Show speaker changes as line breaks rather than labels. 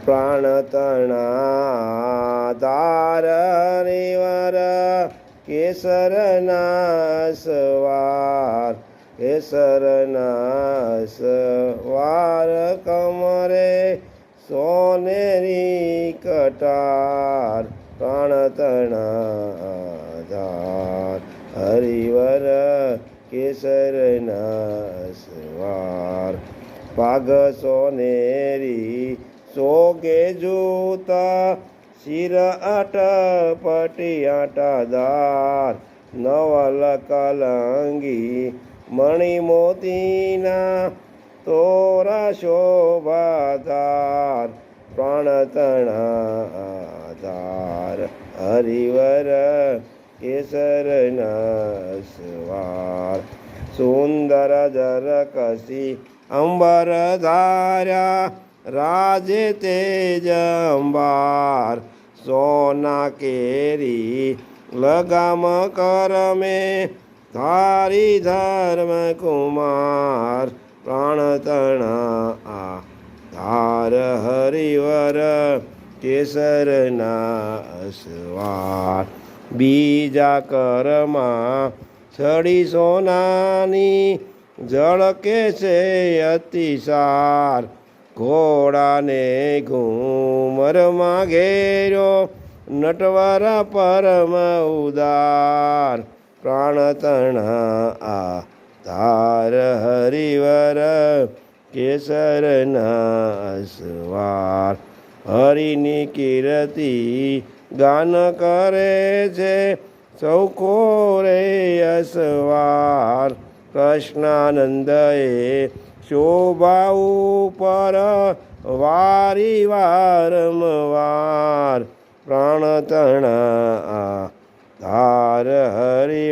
પ્રાણતણા તાર હરિવર કેસરના સવાર કેસરના સવાર કમરે સોનેરી કટાર પ્રાણતણા ધાર હરિવર કેસરના સવાર પાઘ સોનેરી સોગે જૂતા શિર અટપટી આટાદાર નવલ કલંગી મણિ મોતીના તોરા શોભાધાર પ્રાણતણા આધાર હરિવર કેસરના સવાર સુંદર જરકસી અંબર ધાર્યા રાજે તેજ અંબાર સોના કેરી લગામ કરમે ધારી ધર્મ કુમાર પ્રાણતણા ધાર હરિવર કેસરના સવાર બીજા કરમાં છડી સોનાની ઝળકે છે અતિસાર ઘોડાને ઘૂમરમાં ઘેર્યો નટવર પરમ ઉદાર પ્રાણતણા ધાર હરિવર કેસરના સવાર હરિની કીર્તિ ગાન કરે છે સૌ કોરે અસવાર કૃષ્ણાનંદએ શોભા ઉપર વારી વારંવાર પ્રાણતણા